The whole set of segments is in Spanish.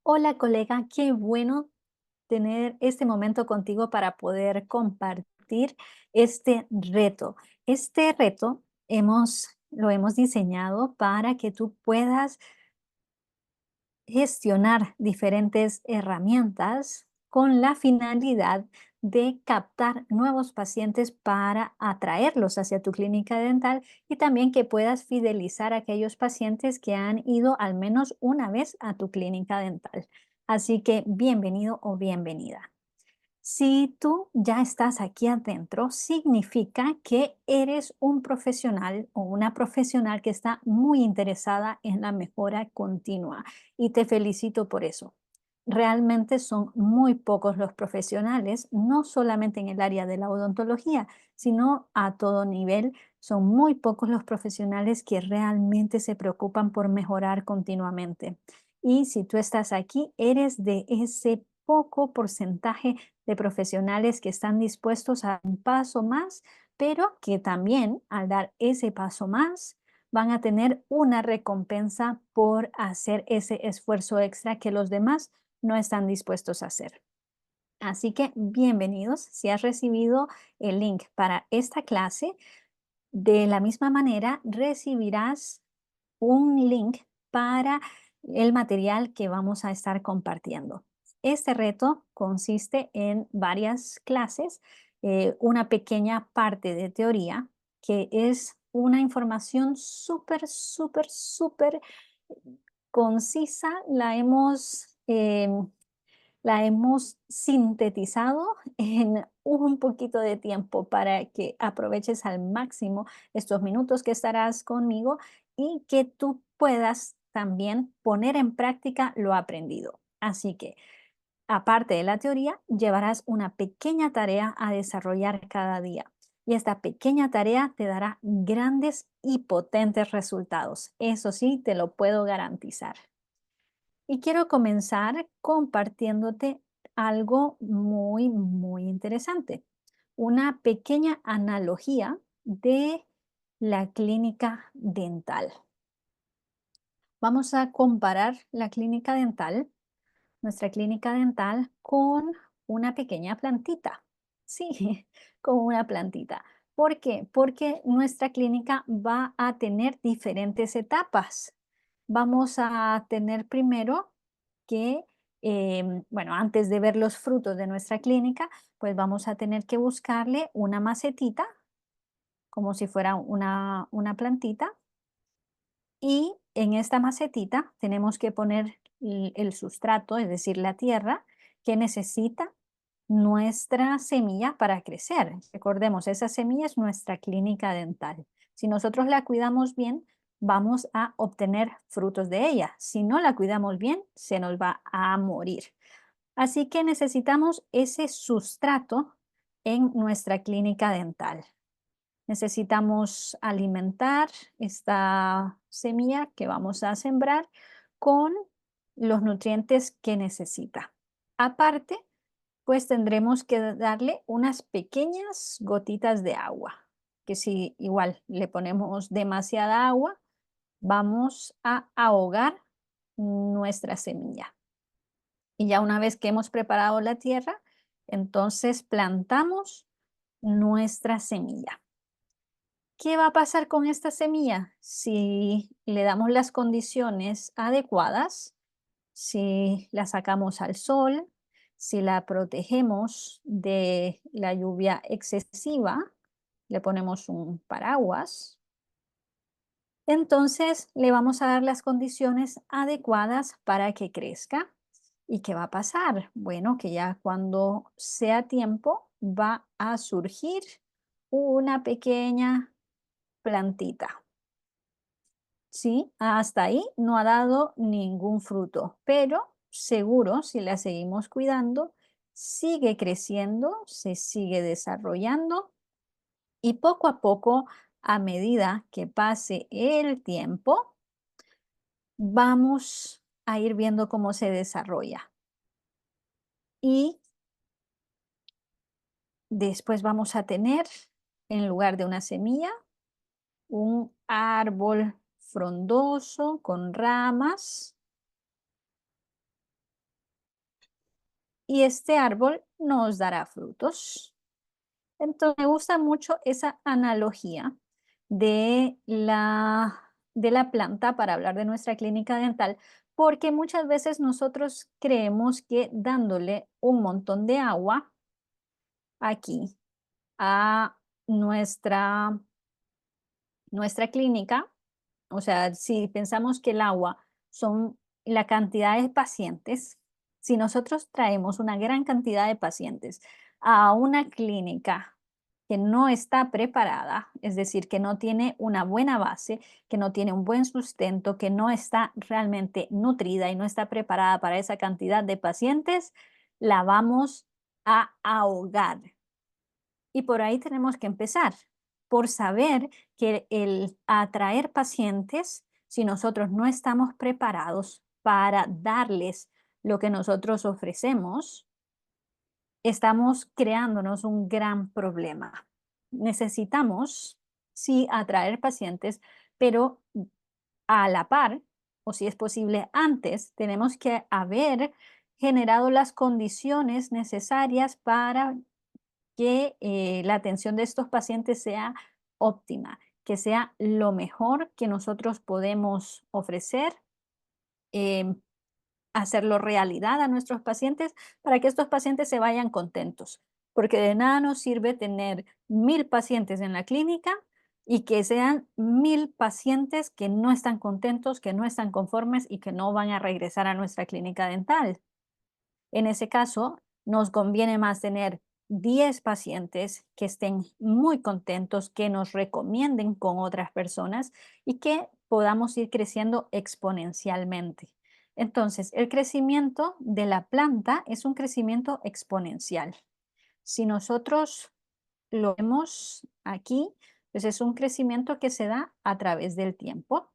Hola colega, qué bueno tener este momento contigo para poder compartir este reto. Este reto lo hemos diseñado para que tú puedas gestionar diferentes herramientas con la finalidad de captar nuevos pacientes para atraerlos hacia tu clínica dental y también que puedas fidelizar a aquellos pacientes que han ido al menos una vez a tu clínica dental. Así que bienvenido o bienvenida. Si tú ya estás aquí adentro, significa que eres un profesional o una profesional que está muy interesada en la mejora continua y te felicito por eso. Realmente son muy pocos los profesionales, no solamente en el área de la odontología, sino a todo nivel. Son muy pocos los profesionales que realmente se preocupan por mejorar continuamente. Y si tú estás aquí, eres de ese poco porcentaje de profesionales que están dispuestos a dar un paso más, pero que también al dar ese paso más van a tener una recompensa por hacer ese esfuerzo extra que los demás no están dispuestos a hacer. Así que bienvenidos. Si has recibido el link para esta clase, de la misma manera recibirás un link para el material que vamos a estar compartiendo. Este reto consiste en varias clases, una pequeña parte de teoría, que es una información súper concisa. La hemos sintetizado en un poquito de tiempo para que aproveches al máximo estos minutos que estarás conmigo y que tú puedas también poner en práctica lo aprendido. Así que, aparte de la teoría, llevarás una pequeña tarea a desarrollar cada día. Y esta pequeña tarea te dará grandes y potentes resultados. Eso sí, te lo puedo garantizar. Y quiero comenzar compartiéndote algo muy interesante. Una pequeña analogía de la clínica dental. Vamos a comparar la clínica dental, nuestra clínica dental, con una pequeña plantita. Sí, con una plantita. ¿Por qué? Porque nuestra clínica va a tener diferentes etapas. Vamos a tener primero que, bueno, antes de ver los frutos de nuestra clínica, pues vamos a tener que buscarle una macetita, como si fuera una plantita, y en esta macetita tenemos que poner el sustrato, es decir, la tierra que necesita nuestra semilla para crecer. Recordemos, esa semilla es nuestra clínica dental. Si nosotros la cuidamos bien, vamos a obtener frutos de ella. Si no la cuidamos bien, se nos va a morir. Así que necesitamos ese sustrato en nuestra clínica dental. Necesitamos alimentar esta semilla que vamos a sembrar con los nutrientes que necesita. Aparte, pues tendremos que darle unas pequeñas gotitas de agua, que si igual le ponemos demasiada agua, vamos a ahogar nuestra semilla. Y ya una vez que hemos preparado la tierra, entonces plantamos nuestra semilla. ¿Qué va a pasar con esta semilla? Si le damos las condiciones adecuadas, si la sacamos al sol, si la protegemos de la lluvia excesiva, le ponemos un paraguas, entonces le vamos a dar las condiciones adecuadas para que crezca. ¿Y qué va a pasar? Bueno, que ya cuando sea tiempo va a surgir una pequeña plantita. Sí, hasta ahí no ha dado ningún fruto, pero seguro si la seguimos cuidando, sigue creciendo, se sigue desarrollando y poco a poco, a medida que pase el tiempo, vamos a ir viendo cómo se desarrolla. Y después vamos a tener, en lugar de una semilla, un árbol frondoso con ramas y este árbol nos dará frutos. Entonces, me gusta mucho esa analogía de la planta para hablar de nuestra clínica dental, porque muchas veces nosotros creemos que dándole un montón de agua aquí a nuestra clínica, o sea, si pensamos que el agua son la cantidad de pacientes, si nosotros traemos una gran cantidad de pacientes a una clínica que no está preparada, es decir, que no tiene una buena base, que no tiene un buen sustento, que no está realmente nutrida y no está preparada para esa cantidad de pacientes, la vamos a ahogar. Y por ahí tenemos que empezar, por saber que el atraer pacientes, si nosotros no estamos preparados para darles lo que nosotros ofrecemos, estamos creándonos un gran problema. Necesitamos, sí, atraer pacientes, pero a la par, o si es posible antes, tenemos que haber generado las condiciones necesarias para que la atención de estos pacientes sea óptima, que sea lo mejor que nosotros podemos ofrecer, em, hacerlo realidad a nuestros pacientes para que estos pacientes se vayan contentos, porque de nada nos sirve tener 1000 pacientes en la clínica y que sean 1000 pacientes que no están contentos, que no están conformes y que no van a regresar a nuestra clínica dental. En ese caso, nos conviene más tener 10 pacientes que estén muy contentos, que nos recomienden con otras personas y que podamos ir creciendo exponencialmente. Entonces, el crecimiento de la planta es un crecimiento exponencial. Si nosotros lo vemos aquí, pues es un crecimiento que se da a través del tiempo.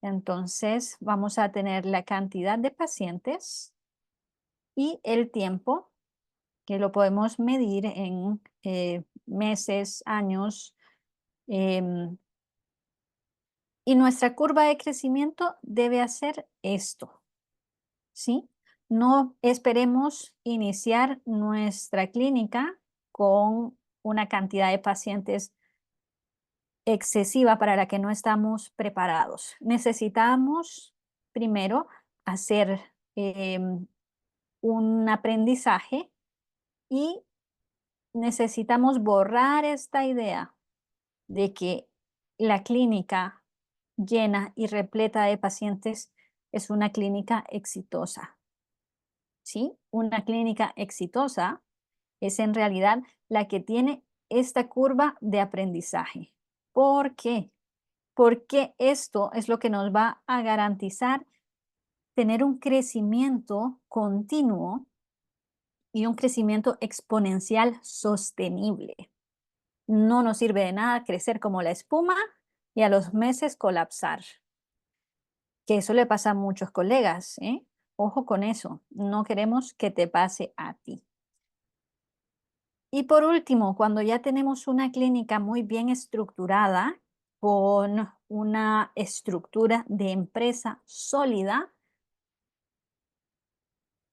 Entonces, vamos a tener la cantidad de pacientes y el tiempo que lo podemos medir en meses, años, em, y nuestra curva de crecimiento debe hacer esto, ¿sí? No esperemos iniciar nuestra clínica con una cantidad de pacientes excesiva para la que no estamos preparados. Necesitamos primero hacer un aprendizaje y necesitamos borrar esta idea de que la clínica llena y repleta de pacientes es una clínica exitosa, ¿sí? Una clínica exitosa es en realidad la que tiene esta curva de aprendizaje. ¿Por qué? Porque esto es lo que nos va a garantizar tener un crecimiento continuo y un crecimiento exponencial sostenible. No nos sirve de nada crecer como la espuma y a los meses colapsar, que eso le pasa a muchos colegas, ¿eh? Ojo con eso, no queremos que te pase a ti. Y por último, cuando ya tenemos una clínica muy bien estructurada, con una estructura de empresa sólida,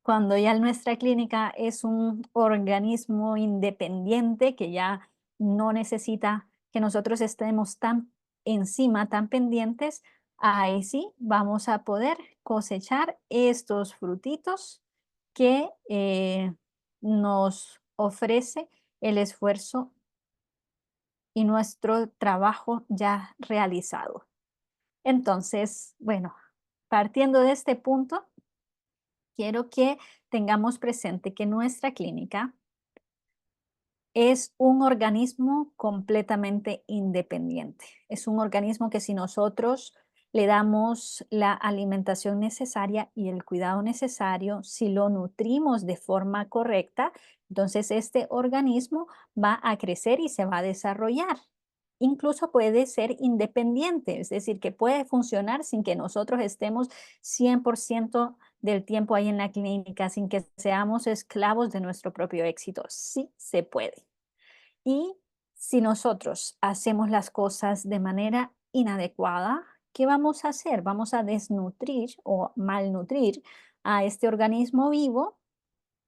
cuando ya nuestra clínica es un organismo independiente que ya no necesita que nosotros estemos tan encima, tan pendientes, ahí sí vamos a poder cosechar estos frutitos que nos ofrece el esfuerzo y nuestro trabajo ya realizado. Entonces, bueno, partiendo de este punto, quiero que tengamos presente que nuestra clínica es un organismo completamente independiente. Es un organismo que si nosotros le damos la alimentación necesaria y el cuidado necesario, si lo nutrimos de forma correcta, entonces este organismo va a crecer y se va a desarrollar. Incluso puede ser independiente, es decir, que puede funcionar sin que nosotros estemos 100% del tiempo ahí en la clínica, sin que seamos esclavos de nuestro propio éxito. Sí se puede. Y si nosotros hacemos las cosas de manera inadecuada, ¿qué vamos a hacer? Vamos a desnutrir o malnutrir a este organismo vivo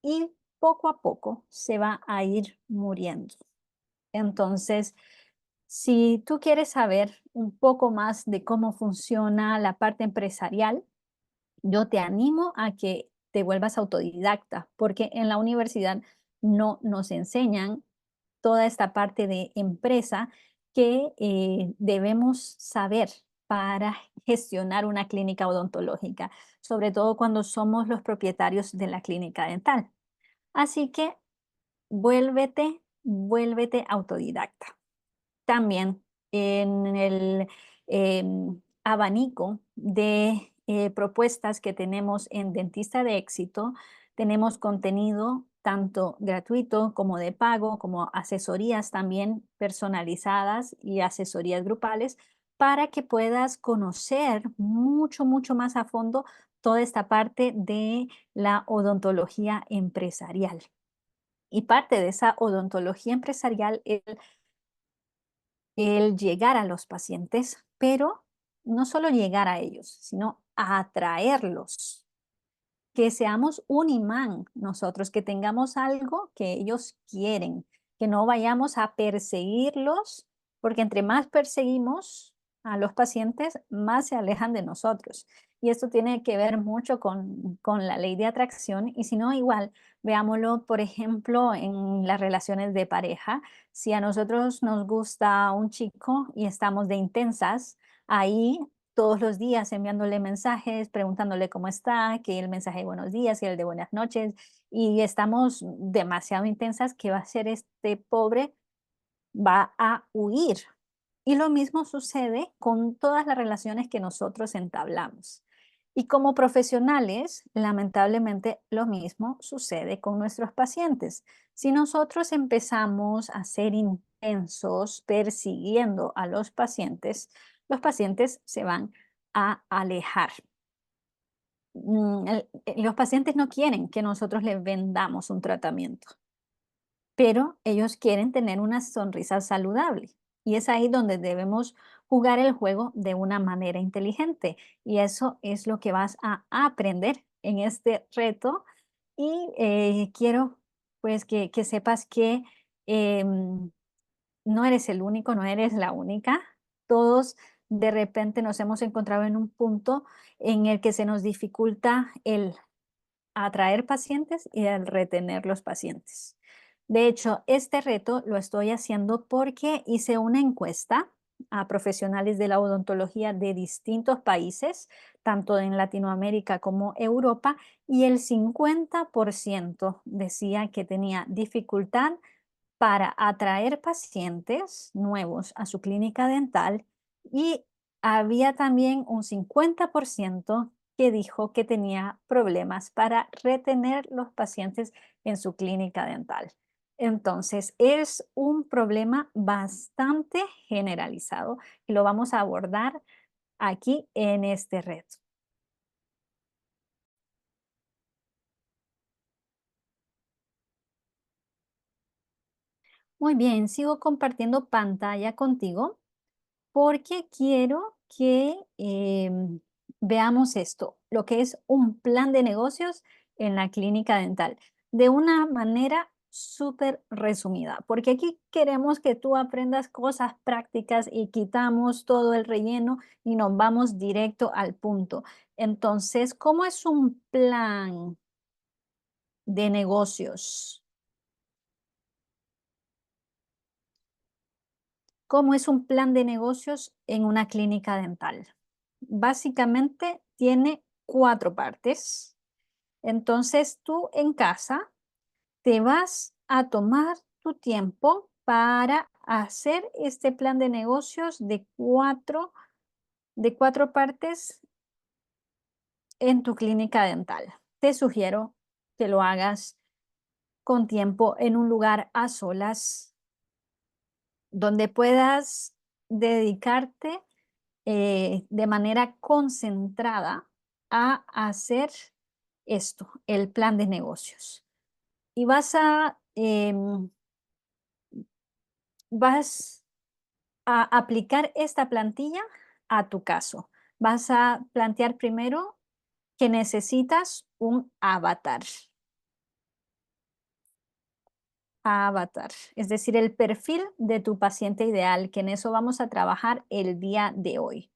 y poco a poco se va a ir muriendo. Entonces, si tú quieres saber un poco más de cómo funciona la parte empresarial, yo te animo a que te vuelvas autodidacta, porque en la universidad no nos enseñan toda esta parte de empresa que debemos saber para gestionar una clínica odontológica, sobre todo cuando somos los propietarios de la clínica dental. Así que vuélvete autodidacta. También en el abanico de propuestas que tenemos en Dentista de Éxito, tenemos contenido tanto gratuito como de pago, como asesorías también personalizadas y asesorías grupales para que puedas conocer mucho más a fondo toda esta parte de la odontología empresarial. Y parte de esa odontología empresarial es el llegar a los pacientes, pero no solo llegar a ellos, sino a atraerlos, que seamos un imán nosotros, que tengamos algo que ellos quieren, que no vayamos a perseguirlos, porque entre más perseguimos a los pacientes, más se alejan de nosotros. Y esto tiene que ver mucho con la ley de atracción, y si no, igual, veámoslo, por ejemplo, en las relaciones de pareja. Si a nosotros nos gusta un chico y estamos de intensas, ahí todos los días enviándole mensajes, preguntándole cómo está, que el mensaje de buenos días y el de buenas noches, y estamos demasiado intensas, ¿qué va a hacer este pobre? Va a huir. Y lo mismo sucede con todas las relaciones que nosotros entablamos. Y como profesionales, lamentablemente lo mismo sucede con nuestros pacientes. Si nosotros empezamos a ser intensos persiguiendo a los pacientes se van a alejar. Los pacientes no quieren que nosotros les vendamos un tratamiento, pero ellos quieren tener una sonrisa saludable. Y es ahí donde debemos jugar el juego de una manera inteligente. Y eso es lo que vas a aprender en este reto. Y quiero pues que sepas que em, no eres el único, no eres la única. Todos de repente nos hemos encontrado en un punto en el que se nos dificulta el atraer pacientes y el retener los pacientes. De hecho, este reto lo estoy haciendo porque hice una encuesta a profesionales de la odontología de distintos países, tanto en Latinoamérica como Europa, y el 50% decía que tenía dificultad para atraer pacientes nuevos a su clínica dental, y había también un 50% que dijo que tenía problemas para retener los pacientes en su clínica dental. Entonces, es un problema bastante generalizado y lo vamos a abordar aquí en este reto. Muy bien, sigo compartiendo pantalla contigo porque quiero que veamos esto, lo que es un plan de negocios en la clínica dental, de una manera súper resumida, porque aquí queremos que tú aprendas cosas prácticas y quitamos todo el relleno y nos vamos directo al punto. Entonces, ¿cómo es un plan de negocios? ¿Cómo es un plan de negocios en una clínica dental? Básicamente tiene cuatro partes. Entonces tú en casa te vas a tomar tu tiempo para hacer este plan de negocios de cuatro partes en tu clínica dental. Te sugiero que lo hagas con tiempo en un lugar a solas donde puedas dedicarte de manera concentrada a hacer esto, el plan de negocios. Y vas a aplicar esta plantilla a tu caso. Vas a plantear primero que necesitas un avatar. Avatar, es decir, el perfil de tu paciente ideal, que en eso vamos a trabajar el día de hoy.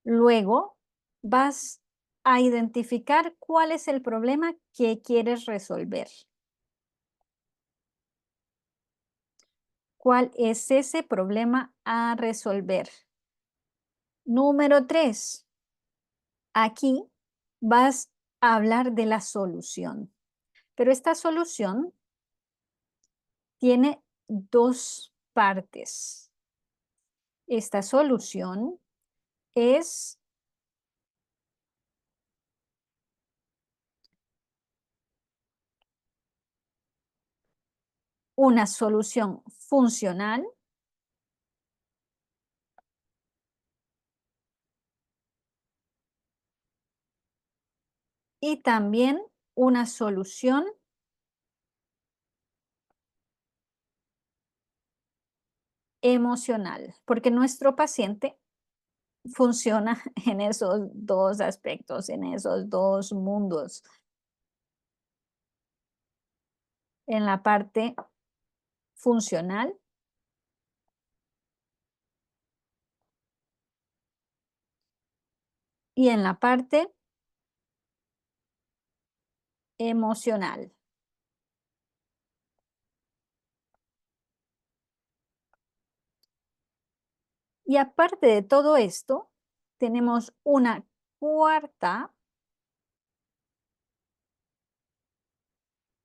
Luego vas a identificar cuál es el problema que quieres resolver. ¿Cuál es ese problema a resolver? Número 3. Aquí vas a hablar de la solución, pero esta solución tiene dos partes. Esta solución es una solución funcional y también una solución emocional, porque nuestro paciente funciona en esos dos aspectos, en esos dos mundos, en la parte funcional y en la parte emocional. Y aparte de todo esto, tenemos una cuarta,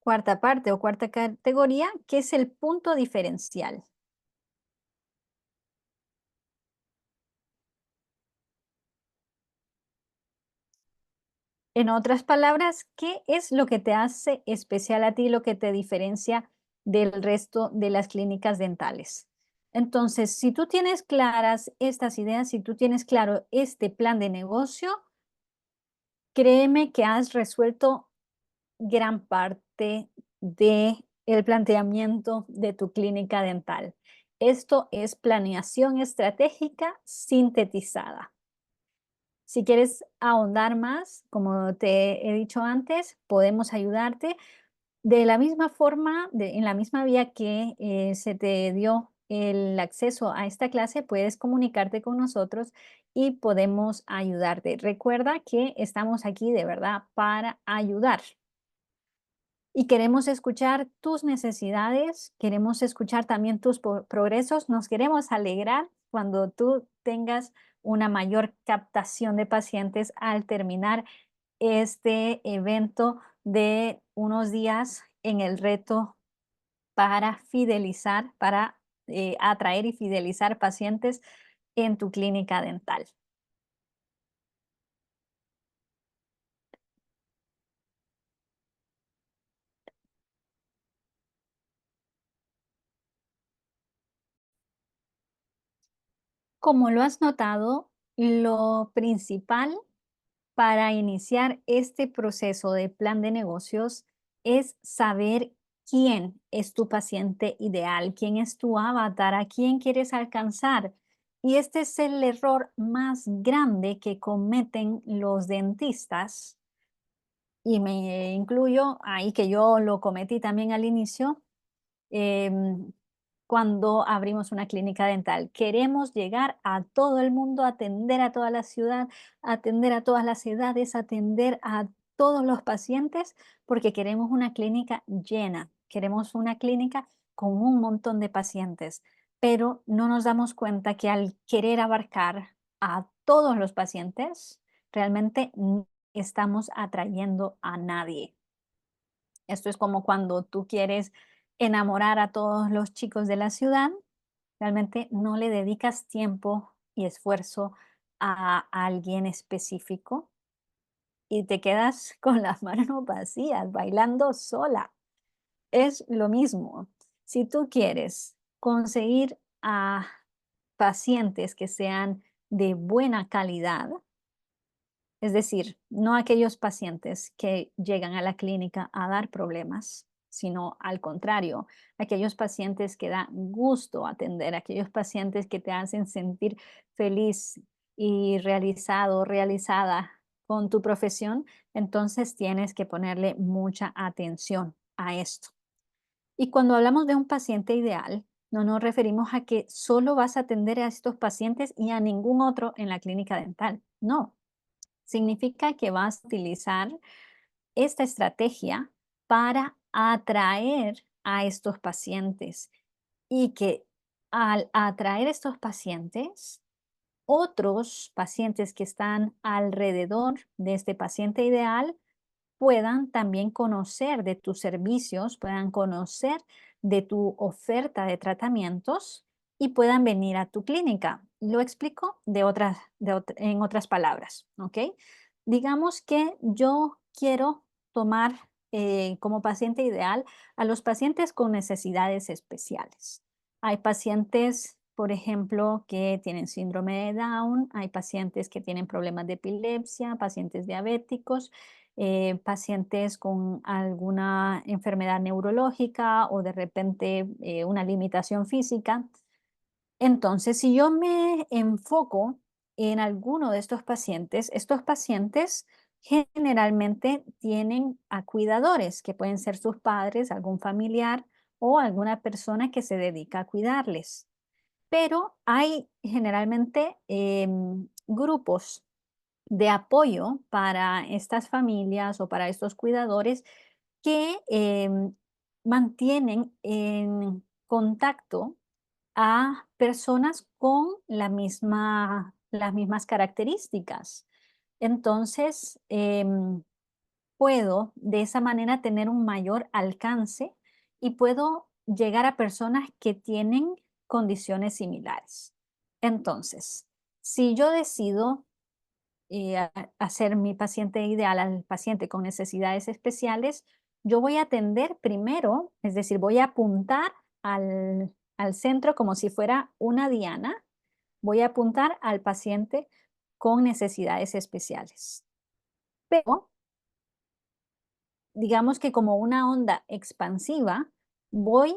cuarta parte o cuarta categoría, que es el punto diferencial. En otras palabras, ¿qué es lo que te hace especial a ti, lo que te diferencia del resto de las clínicas dentales? Entonces, si tú tienes claras estas ideas, si tú tienes claro este plan de negocio, créeme que has resuelto gran parte de el planteamiento de tu clínica dental. Esto es planeación estratégica sintetizada. Si quieres ahondar más, como te he dicho antes, podemos ayudarte de la misma forma, en la misma vía que se te dio el acceso a esta clase, puedes comunicarte con nosotros y podemos ayudarte. Recuerda que estamos aquí de verdad para ayudar. Y queremos escuchar tus necesidades, queremos escuchar también tus progresos, nos queremos alegrar cuando tú tengas una mayor captación de pacientes al terminar este evento de unos días en el reto para fidelizar, para atraer y fidelizar pacientes en tu clínica dental. Como lo has notado, lo principal para iniciar este proceso de plan de negocios es saber quién es tu paciente ideal, quién es tu avatar, a quién quieres alcanzar. Y este es el error más grande que cometen los dentistas, y me incluyo ahí, que yo lo cometí también al inicio, em, cuando abrimos una clínica dental. Queremos llegar a todo el mundo, atender a toda la ciudad, atender a todas las edades, atender a todos los pacientes, porque queremos una clínica llena, queremos una clínica con un montón de pacientes, pero no nos damos cuenta que al querer abarcar a todos los pacientes, realmente no estamos atrayendo a nadie. Esto es como cuando tú quieres enamorar a todos los chicos de la ciudad, realmente no le dedicas tiempo y esfuerzo a alguien específico y te quedas con las manos vacías, bailando sola. Es lo mismo. Si tú quieres conseguir a pacientes que sean de buena calidad, es decir, no aquellos pacientes que llegan a la clínica a dar problemas, sino al contrario, aquellos pacientes que da gusto atender, aquellos pacientes que te hacen sentir feliz y realizado, realizada con tu profesión, entonces tienes que ponerle mucha atención a esto. Y cuando hablamos de un paciente ideal, no nos referimos a que solo vas a atender a estos pacientes y a ningún otro en la clínica dental. No, significa que vas a utilizar esta estrategia para atraer a estos pacientes y que al atraer estos pacientes, otros pacientes que están alrededor de este paciente ideal puedan también conocer de tus servicios, puedan conocer de tu oferta de tratamientos y puedan venir a tu clínica. Lo explico en otras palabras, ¿ok? Digamos que yo quiero tomar como paciente ideal a los pacientes con necesidades especiales. Hay pacientes, por ejemplo, que tienen síndrome de Down, hay pacientes que tienen problemas de epilepsia, pacientes diabéticos, pacientes con alguna enfermedad neurológica o de repente una limitación física. Entonces, si yo me enfoco en alguno de estos pacientes generalmente tienen a cuidadores, que pueden ser sus padres, algún familiar o alguna persona que se dedica a cuidarles. Pero hay generalmente grupos de apoyo para estas familias o para estos cuidadores que mantienen en contacto a personas con las mismas características. Entonces, puedo de esa manera tener un mayor alcance y puedo llegar a personas que tienen condiciones similares. Entonces, si yo decido hacer mi paciente ideal al paciente con necesidades especiales, yo voy a atender primero, es decir, voy a apuntar al centro como si fuera una diana, voy a apuntar al paciente con necesidades especiales. Pero digamos que como una onda expansiva, voy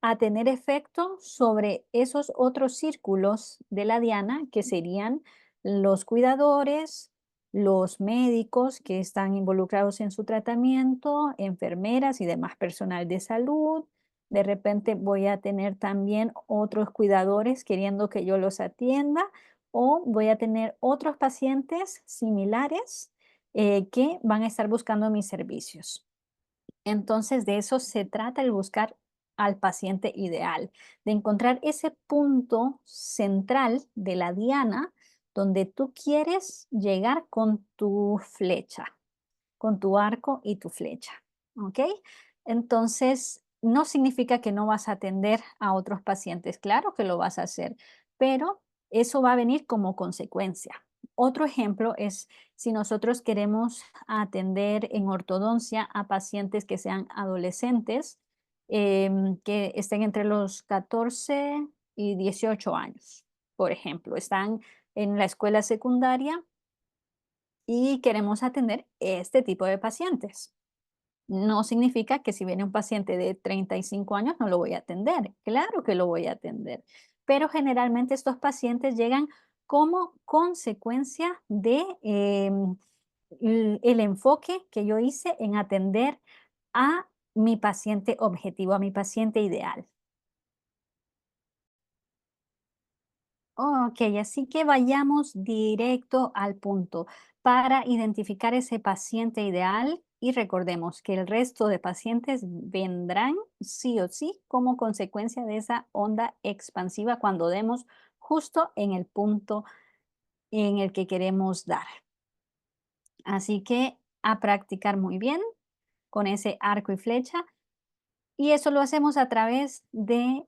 a tener efecto sobre esos otros círculos de la diana que serían los cuidadores, los médicos que están involucrados en su tratamiento, enfermeras y demás personal de salud. De repente voy a tener también otros cuidadores queriendo que yo los atienda o voy a tener otros pacientes similares que van a estar buscando mis servicios. Entonces, de eso se trata el buscar al paciente ideal, de encontrar ese punto central de la diana donde tú quieres llegar con tu flecha, con tu arco y tu flecha, ¿ok? Entonces, no significa que no vas a atender a otros pacientes, claro que lo vas a hacer, pero eso va a venir como consecuencia. Otro ejemplo es si nosotros queremos atender en ortodoncia a pacientes que sean adolescentes, que estén entre los 14 y 18 años, por ejemplo, están en la escuela secundaria y queremos atender este tipo de pacientes. No significa que si viene un paciente de 35 años no lo voy a atender. Claro que lo voy a atender. Pero generalmente estos pacientes llegan como consecuencia de el enfoque que yo hice en atender a mi paciente objetivo, a mi paciente ideal. Ok, así que vayamos directo al punto para identificar ese paciente ideal y recordemos que el resto de pacientes vendrán sí o sí como consecuencia de esa onda expansiva cuando demos justo en el punto en el que queremos dar. Así que a practicar muy bien con ese arco y flecha. Y eso lo hacemos a través de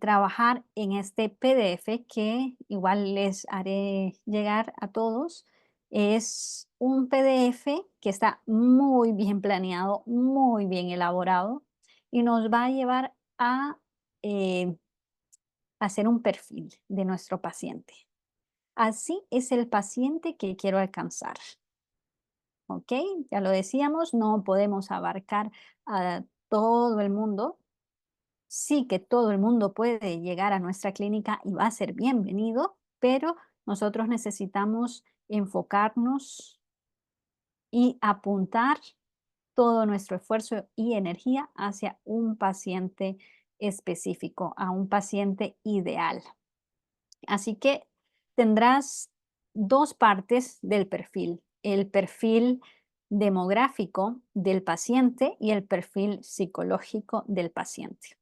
trabajar en este PDF que igual les haré llegar a todos. Es un PDF que está muy bien planeado, muy bien elaborado y nos va a llevar a eh, hacer un perfil de nuestro paciente. Así es el paciente que quiero alcanzar. ¿Ok? Ya lo decíamos, no podemos abarcar a todo el mundo. Sí que todo el mundo puede llegar a nuestra clínica y va a ser bienvenido, pero nosotros necesitamos enfocarnos y apuntar todo nuestro esfuerzo y energía hacia un paciente específico, a un paciente ideal. Así que tendrás dos partes del perfil: el perfil demográfico del paciente y el perfil psicológico del paciente.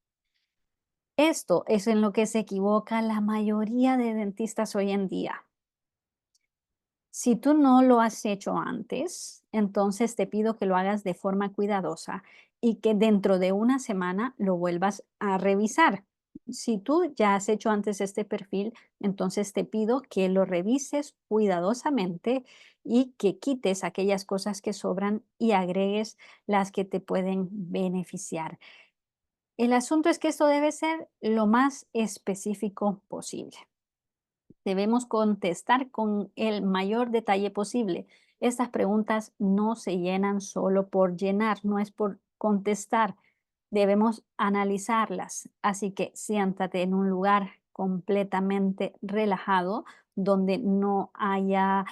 Esto es en lo que se equivoca la mayoría de dentistas hoy en día. Si tú no lo has hecho antes, entonces te pido que lo hagas de forma cuidadosa y que dentro de una semana lo vuelvas a revisar. Si tú ya has hecho antes este perfil, entonces te pido que lo revises cuidadosamente y que quites aquellas cosas que sobran y agregues las que te pueden beneficiar. El asunto es que esto debe ser lo más específico posible. Debemos contestar con el mayor detalle posible. Estas preguntas no se llenan solo por llenar, no es por contestar. Debemos analizarlas. Así que siéntate en un lugar completamente relajado, donde no haya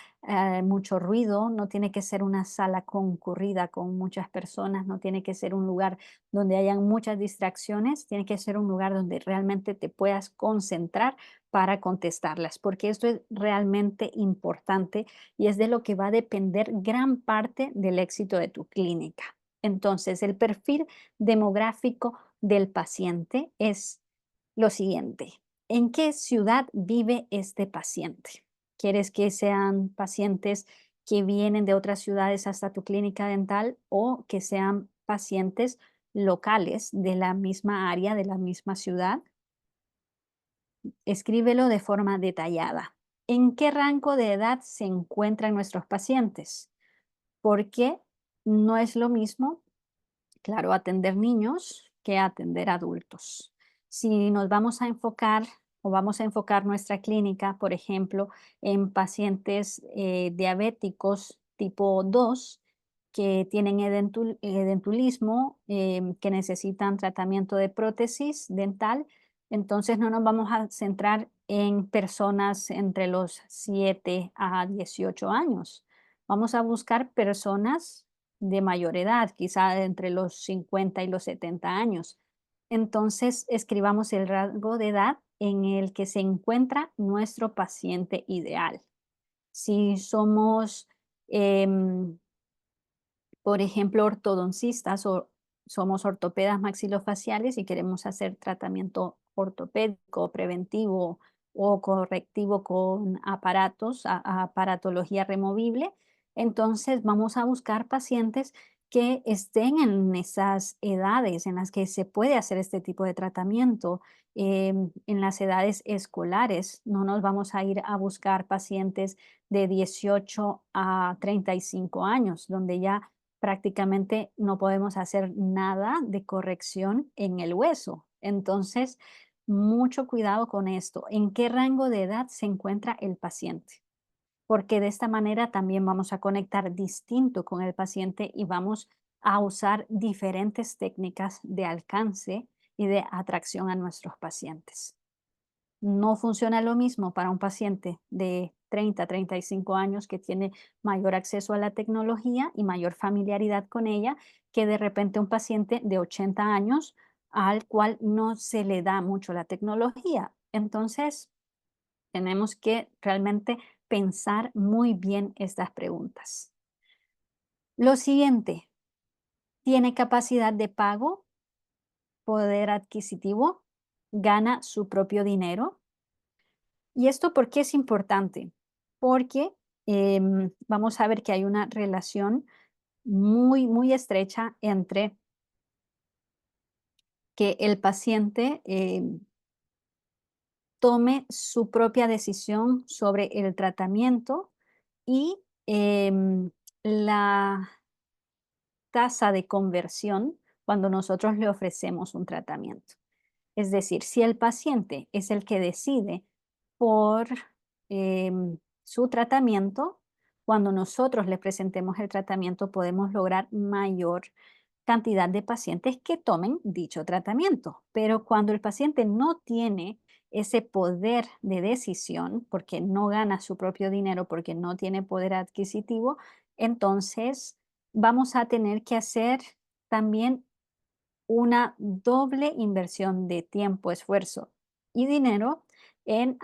mucho ruido. No tiene que ser una sala concurrida con muchas personas, no tiene que ser un lugar donde hayan muchas distracciones, tiene que ser un lugar donde realmente te puedas concentrar para contestarlas, porque esto es realmente importante y es de lo que va a depender gran parte del éxito de tu clínica. Entonces, el perfil demográfico del paciente es lo siguiente: ¿en qué ciudad vive este paciente? ¿Quieres que sean pacientes que vienen de otras ciudades hasta tu clínica dental o que sean pacientes locales de la misma área, de la misma ciudad? Escríbelo de forma detallada. ¿En qué rango de edad se encuentran nuestros pacientes? Porque no es lo mismo, claro, atender niños que atender adultos. Si nos vamos a enfocar o vamos a enfocar nuestra clínica, por ejemplo, en pacientes diabéticos tipo 2 que tienen edentulismo, que necesitan tratamiento de prótesis dental, entonces no nos vamos a centrar en personas entre los 7 a 18 años. Vamos a buscar personas de mayor edad, quizá entre los 50 y los 70 años. Entonces, escribamos el rango de edad en el que se encuentra nuestro paciente ideal. Si somos, em, por ejemplo, ortodoncistas o somos ortopedas maxilofaciales y queremos hacer tratamiento ortopédico, preventivo o correctivo con aparatos, aparatología removible, entonces vamos a buscar pacientes que estén en esas edades en las que se puede hacer este tipo de tratamiento. En las edades escolares, no nos vamos a ir a buscar pacientes de 18 a 35 años, donde ya prácticamente no podemos hacer nada de corrección en el hueso. Entonces, mucho cuidado con esto. ¿En qué rango de edad se encuentra el paciente? Porque de esta manera también vamos a conectar distinto con el paciente y vamos a usar diferentes técnicas de alcance y de atracción a nuestros pacientes. No funciona lo mismo para un paciente de 30, 35 años que tiene mayor acceso a la tecnología y mayor familiaridad con ella, que de repente un paciente de 80 años al cual no se le da mucho la tecnología. Entonces, tenemos que realmente pensar muy bien estas preguntas. Lo siguiente, ¿tiene capacidad de pago, poder adquisitivo, gana su propio dinero? ¿Y esto por qué es importante? Porque vamos a ver que hay una relación muy, muy estrecha entre que el paciente tome su propia decisión sobre el tratamiento y la tasa de conversión cuando nosotros le ofrecemos un tratamiento. Es decir, si el paciente es el que decide por su tratamiento, cuando nosotros le presentemos el tratamiento podemos lograr mayor cantidad de pacientes que tomen dicho tratamiento. Pero cuando el paciente no tiene ese poder de decisión, porque no gana su propio dinero, porque no tiene poder adquisitivo, entonces vamos a tener que hacer también una doble inversión de tiempo, esfuerzo y dinero en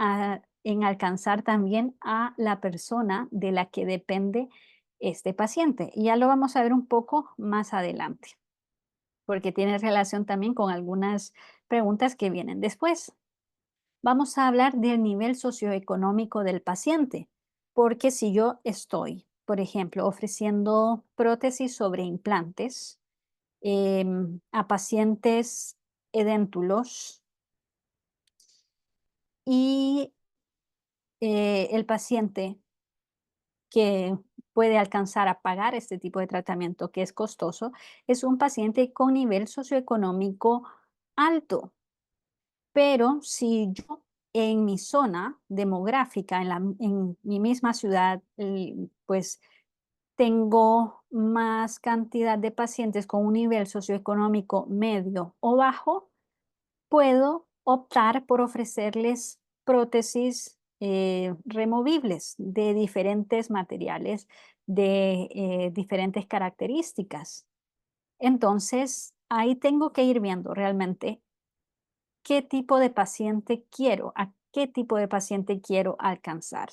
alcanzar también a la persona de la que depende este paciente. Y ya lo vamos a ver un poco más adelante, porque tiene relación también con algunas preguntas que vienen después. Vamos a hablar del nivel socioeconómico del paciente, porque si yo estoy, por ejemplo, ofreciendo prótesis sobre implantes, a pacientes edéntulos y el paciente que puede alcanzar a pagar este tipo de tratamiento que es costoso es un paciente con nivel socioeconómico alto. Pero si yo en mi zona demográfica, en mi misma ciudad, pues tengo más cantidad de pacientes con un nivel socioeconómico medio o bajo, puedo optar por ofrecerles prótesis removibles de diferentes materiales, de diferentes características. Entonces, ahí tengo que ir viendo realmente qué tipo de paciente quiero, a qué tipo de paciente quiero alcanzar.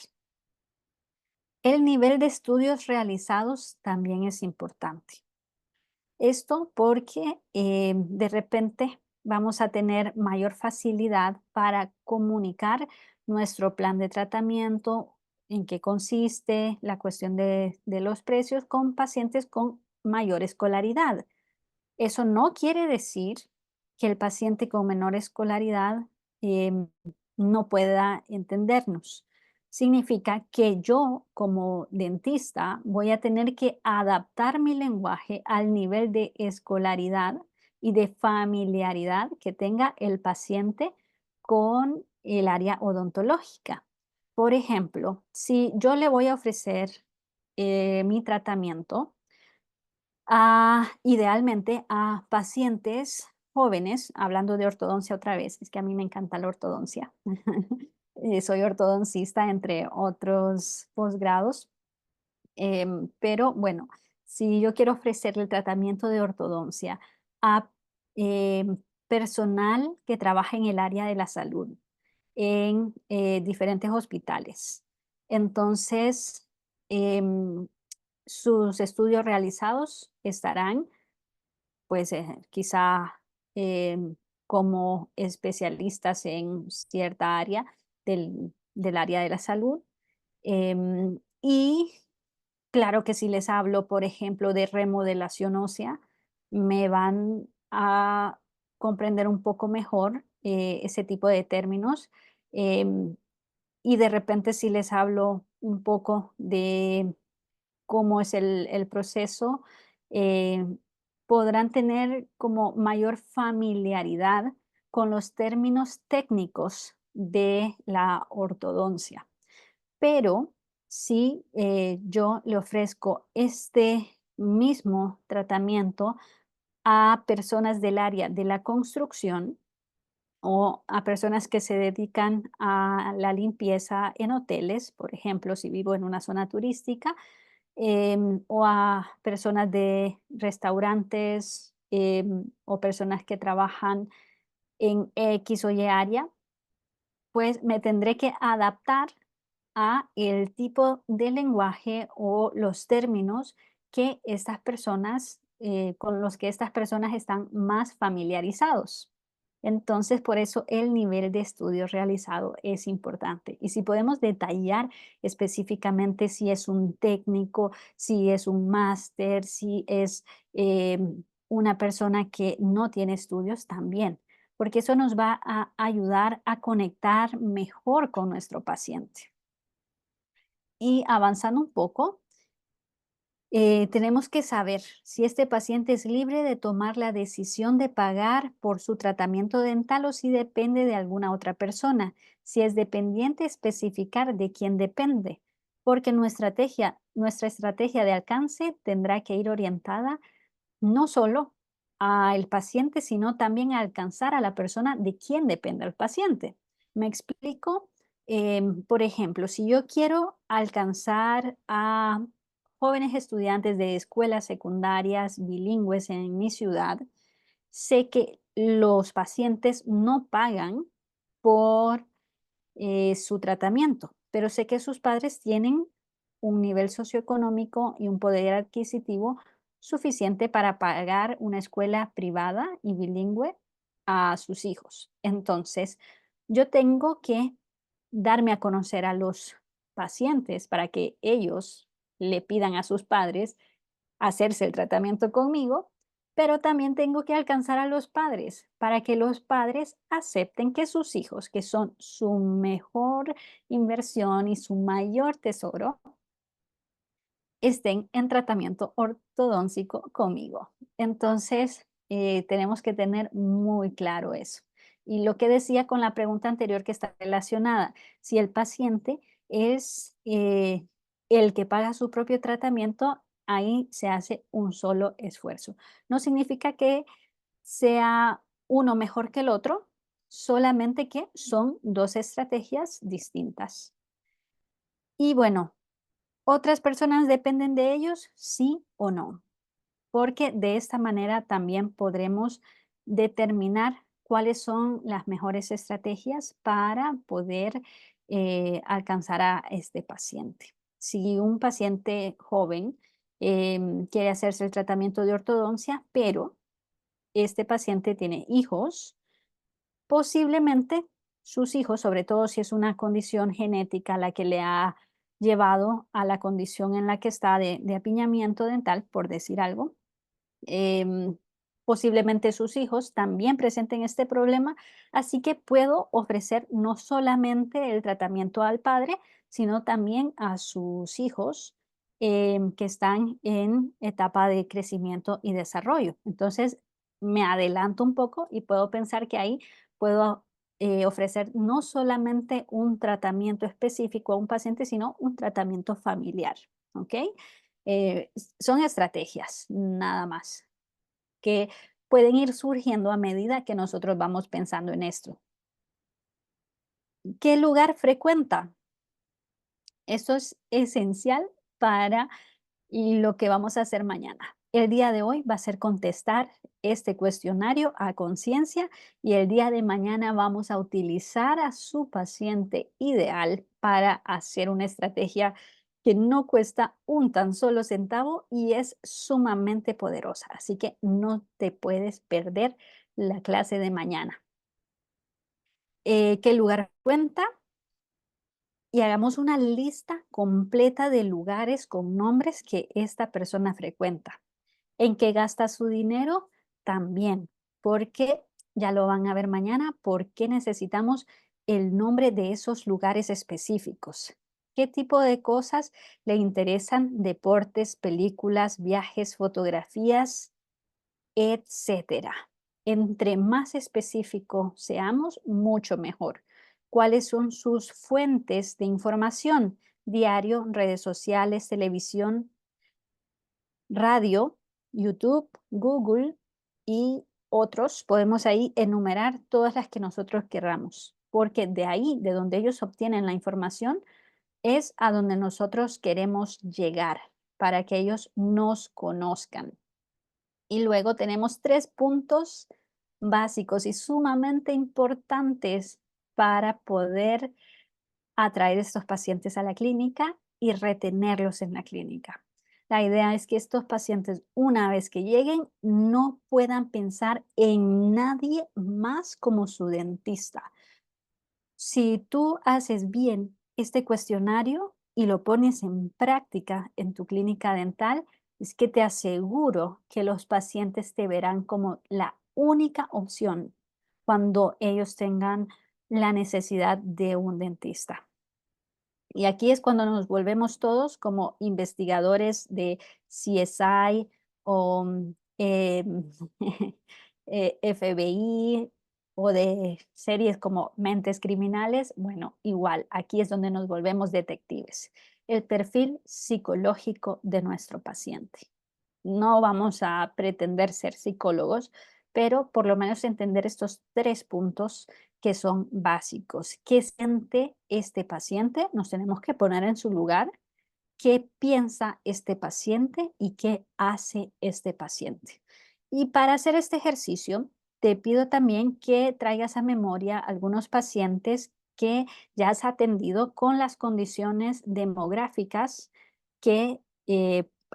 El nivel de estudios realizados también es importante. Esto porque de repente vamos a tener mayor facilidad para comunicar nuestro plan de tratamiento, en qué consiste, la cuestión de los precios con pacientes con mayor escolaridad. Eso no quiere decir que el paciente con menor escolaridad no pueda entendernos. Significa que yo como dentista voy a tener que adaptar mi lenguaje al nivel de escolaridad y de familiaridad que tenga el paciente con el área odontológica. Por ejemplo, si yo le voy a ofrecer mi tratamiento, idealmente a pacientes jóvenes, hablando de ortodoncia otra vez, es que a mí me encanta la ortodoncia. Soy ortodoncista entre otros posgrados, pero bueno, si yo quiero ofrecerle el tratamiento de ortodoncia a personal que trabaja en el área de la salud, en diferentes hospitales, entonces em, sus estudios realizados estarán pues quizá como especialistas en cierta área del área de la salud. Y claro que si les hablo, por ejemplo, de remodelación ósea, me van a comprender un poco mejor ese tipo de términos. Y de repente si les hablo un poco de cómo es el proceso, eh, podrán tener como mayor familiaridad con los términos técnicos de la ortodoncia. Pero si yo le ofrezco este mismo tratamiento a personas del área de la construcción o a personas que se dedican a la limpieza en hoteles, por ejemplo, si vivo en una zona turística, o a personas de restaurantes, o personas que trabajan en X o Y área, pues me tendré que adaptar a el tipo de lenguaje o los términos que estas personas, con los que estas personas están más familiarizados. Entonces, por eso el nivel de estudio realizado es importante. Y si podemos detallar específicamente si es un técnico, si es un máster, si es una persona que no tiene estudios, también, porque eso nos va a ayudar a conectar mejor con nuestro paciente. Y avanzando un poco, tenemos que saber si este paciente es libre de tomar la decisión de pagar por su tratamiento dental o si depende de alguna otra persona. Si es dependiente, especificar de quién depende, porque nuestra estrategia de alcance tendrá que ir orientada no solo al paciente, sino también a alcanzar a la persona de quien depende el paciente. ¿Me explico? Por ejemplo, si yo quiero alcanzar a jóvenes estudiantes de escuelas secundarias bilingües en mi ciudad, sé que los pacientes no pagan por su tratamiento, pero sé que sus padres tienen un nivel socioeconómico y un poder adquisitivo suficiente para pagar una escuela privada y bilingüe a sus hijos. Entonces, yo tengo que darme a conocer a los pacientes para que ellos le pidan a sus padres hacerse el tratamiento conmigo, pero también tengo que alcanzar a los padres para que los padres acepten que sus hijos, que son su mejor inversión y su mayor tesoro, estén en tratamiento ortodóntico conmigo. Entonces, tenemos que tener muy claro eso. Y lo que decía con la pregunta anterior que está relacionada, si el paciente es el que paga su propio tratamiento, ahí se hace un solo esfuerzo. No significa que sea uno mejor que el otro, solamente que son dos estrategias distintas. Y bueno, ¿otras personas dependen de ellos? Sí o no, porque de esta manera también podremos determinar cuáles son las mejores estrategias para poder alcanzar a este paciente. Si un paciente joven quiere hacerse el tratamiento de ortodoncia, pero este paciente tiene hijos, posiblemente sus hijos, sobre todo si es una condición genética la que le ha llevado a la condición en la que está de apiñamiento dental, por decir algo, em, posiblemente sus hijos también presenten este problema, así que puedo ofrecer no solamente el tratamiento al padre, sino también a sus hijos que están en etapa de crecimiento y desarrollo. Entonces, me adelanto un poco y puedo pensar que ahí puedo ofrecer no solamente un tratamiento específico a un paciente, sino un tratamiento familiar. ¿Ok? Son estrategias, nada más que pueden ir surgiendo a medida que nosotros vamos pensando en esto. ¿Qué lugar frecuenta? Eso es esencial para lo que vamos a hacer mañana. El día de hoy va a ser contestar este cuestionario a conciencia y el día de mañana vamos a utilizar a su paciente ideal para hacer una estrategia que no cuesta un tan solo centavo y es sumamente poderosa. Así que no te puedes perder la clase de mañana. ¿Qué lugar cuenta? Y hagamos una lista completa de lugares con nombres que esta persona frecuenta. ¿En qué gasta su dinero? También, porque ya lo van a ver mañana, ¿por qué necesitamos el nombre de esos lugares específicos? ¿Qué tipo de cosas le interesan? Deportes, películas, viajes, fotografías, etcétera. Entre más específico seamos, mucho mejor. ¿Cuáles son sus fuentes de información? Diario, redes sociales, televisión, radio, YouTube, Google y otros. Podemos ahí enumerar todas las que nosotros querramos, porque de ahí, de donde ellos obtienen la información, es a donde nosotros queremos llegar para que ellos nos conozcan. Y luego tenemos 3 puntos básicos y sumamente importantes para poder atraer estos pacientes a la clínica y retenerlos en la clínica. La idea es que estos pacientes, una vez que lleguen, no puedan pensar en nadie más como su dentista. Si tú haces bien este cuestionario y lo pones en práctica en tu clínica dental, es que te aseguro que los pacientes te verán como la única opción cuando ellos tengan la necesidad de un dentista. Y aquí es cuando nos volvemos todos como investigadores de CSI o FBI o de series como Mentes Criminales. Bueno, igual, aquí es donde nos volvemos detectives. El perfil psicológico de nuestro paciente. No vamos a pretender ser psicólogos, pero por lo menos entender estos 3 puntos que son básicos. ¿Qué siente este paciente? Nos tenemos que poner en su lugar. qué piensa este paciente y qué hace este paciente. Y para hacer este ejercicio, te pido también que traigas a memoria algunos pacientes que ya has atendido con las condiciones demográficas que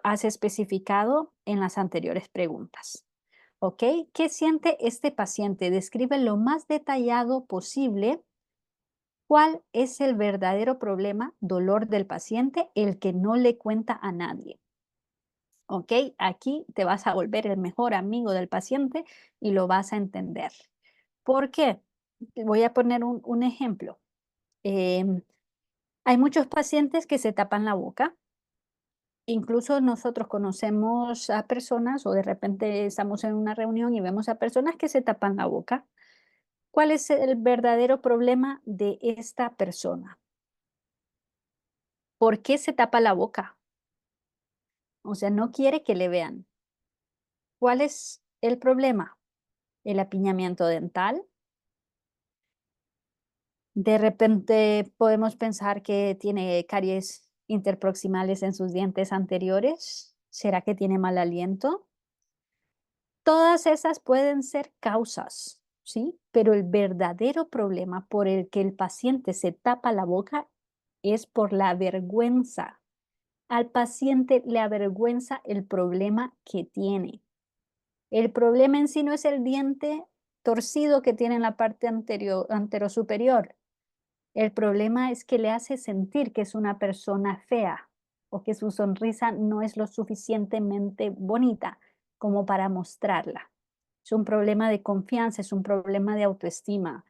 has especificado en las anteriores preguntas. ¿Ok? ¿Qué siente este paciente? Describe lo más detallado posible cuál es el verdadero problema, dolor del paciente, el que no le cuenta a nadie. ¿Ok? Aquí te vas a volver el mejor amigo del paciente y lo vas a entender. ¿Por qué? Te voy a poner un ejemplo. Em, Hay muchos pacientes que se tapan la boca. Incluso nosotros conocemos a personas o de repente estamos en una reunión y vemos a personas que se tapan la boca. ¿Cuál es el verdadero problema de esta persona? ¿Por qué se tapa la boca? O sea, no quiere que le vean. ¿Cuál es el problema? ¿El apiñamiento dental? De repente podemos pensar que tiene caries interproximales en sus dientes anteriores. ¿Será que tiene mal aliento? Todas esas pueden ser causas, ¿sí? Pero el verdadero problema por el que el paciente se tapa la boca es por la vergüenza. Al paciente le avergüenza el problema que tiene. El problema en sí no es el diente torcido que tiene en la parte anterosuperior. El problema es que le hace sentir que es una persona fea o que su sonrisa no es lo suficientemente bonita como para mostrarla. Es un problema de confianza, es un problema de autoestima.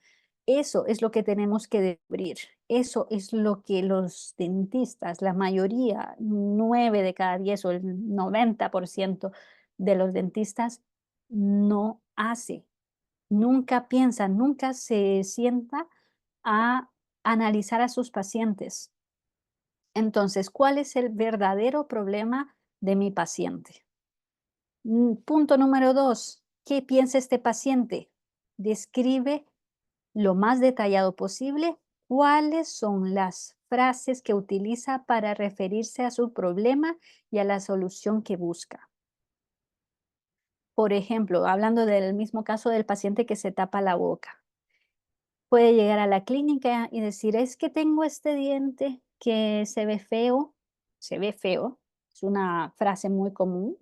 Eso es lo que tenemos que descubrir. Eso es lo que los dentistas, la mayoría, 9 de cada 10 o el 90% de los dentistas no hace. Nunca piensa, nunca se sienta a analizar a sus pacientes. Entonces, ¿cuál es el verdadero problema de mi paciente? Punto número 2. ¿Qué piensa este paciente? Describe lo más detallado posible cuáles son las frases que utiliza para referirse a su problema y a la solución que busca. Por ejemplo, hablando del mismo caso del paciente que se tapa la boca. Puede llegar a la clínica y decir: "Es que tengo este diente que se ve feo", es una frase muy común,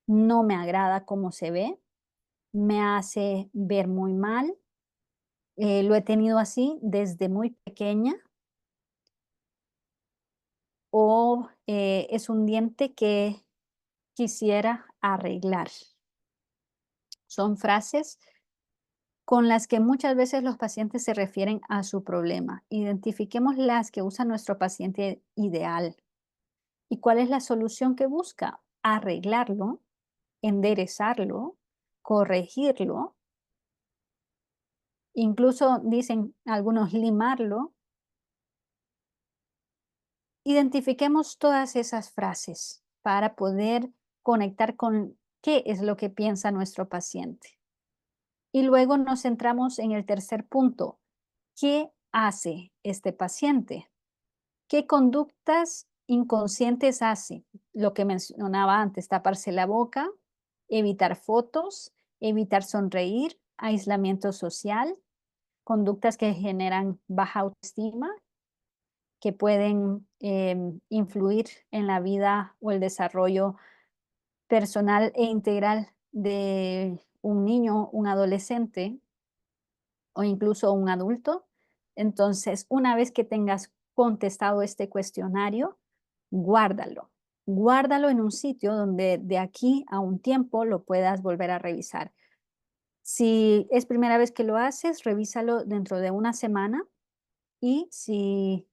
"no me agrada cómo se ve, me hace ver muy mal, lo he tenido así desde muy pequeña", o "es un diente que quisiera arreglar". Son frases con las que muchas veces los pacientes se refieren a su problema. Identifiquemos las que usa nuestro paciente ideal. ¿Y cuál es la solución que busca? Arreglarlo, enderezarlo, corregirlo, incluso dicen algunos limarlo. Identifiquemos todas esas frases para poder conectar con qué es lo que piensa nuestro paciente. Y luego nos centramos en el tercer punto. ¿Qué hace este paciente? ¿Qué conductas inconscientes hace? Lo que mencionaba antes, taparse la boca, evitar fotos, evitar sonreír, aislamiento social, conductas que generan baja autoestima, que pueden influir en la vida o el desarrollo personal e integral de un niño, un adolescente o incluso un adulto. Entonces, una vez que tengas contestado este cuestionario, guárdalo. Guárdalo en un sitio donde de aquí a un tiempo lo puedas volver a revisar. Si es primera vez que lo haces, revísalo dentro de una semana y si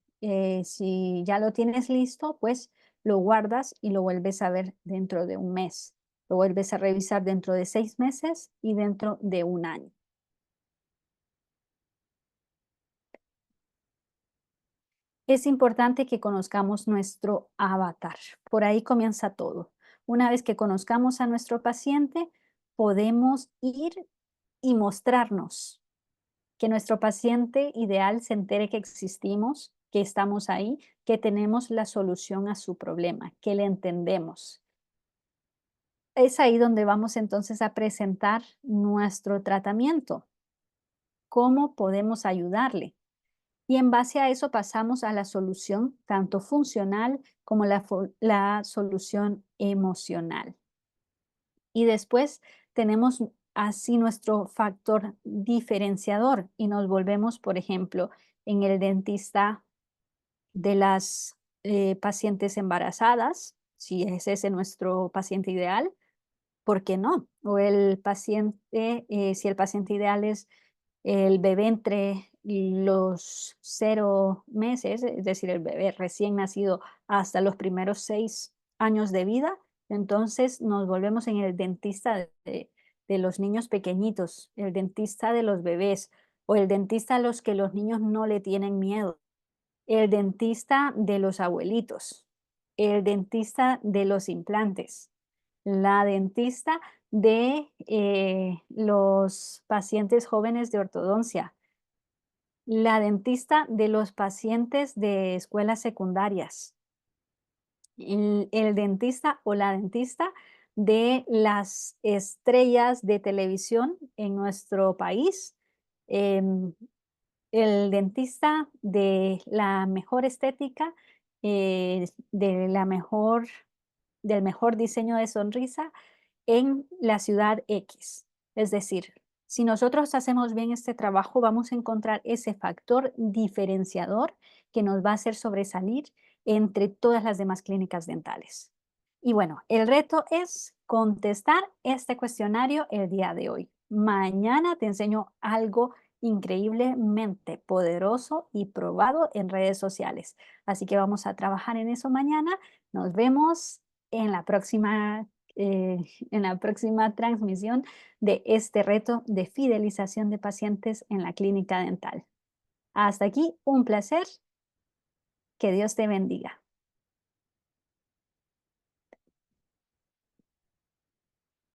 ya lo tienes listo, pues lo guardas y lo vuelves a ver dentro de un mes. Lo vuelves a revisar dentro de 6 meses y dentro de un año. Es importante que conozcamos nuestro avatar. Por ahí comienza todo. Una vez que conozcamos a nuestro paciente, podemos ir y mostrarnos, que nuestro paciente ideal se entere que existimos, que estamos ahí, que tenemos la solución a su problema, que le entendemos. Es ahí donde vamos entonces a presentar nuestro tratamiento, cómo podemos ayudarle. Y en base a eso pasamos a la solución, tanto funcional como la solución emocional. Y después tenemos así nuestro factor diferenciador y nos volvemos, por ejemplo, en el dentista de las pacientes embarazadas, si es ese nuestro paciente ideal, ¿por qué no? O el paciente, si el paciente ideal es el bebé entre los 0 meses, es decir, el bebé recién nacido hasta los primeros 6 años de vida, entonces nos volvemos en el dentista de los niños pequeñitos, el dentista de los bebés o el dentista a los que los niños no le tienen miedo, el dentista de los abuelitos, el dentista de los implantes, la dentista de los pacientes jóvenes de ortodoncia, la dentista de los pacientes de escuelas secundarias, el dentista o la dentista de las estrellas de televisión en nuestro país, em, el dentista de la mejor estética, de la mejor del mejor diseño de sonrisa en la ciudad X. Es decir, si nosotros hacemos bien este trabajo, vamos a encontrar ese factor diferenciador que nos va a hacer sobresalir entre todas las demás clínicas dentales. Y bueno, el reto es contestar este cuestionario el día de hoy. Mañana te enseño algo increíblemente poderoso y probado en redes sociales. Así que vamos a trabajar en eso mañana. Nos vemos en la próxima eh, en la próxima transmisión de este reto de fidelización de pacientes en la clínica dental. Hasta aquí, un placer. Que Dios te bendiga.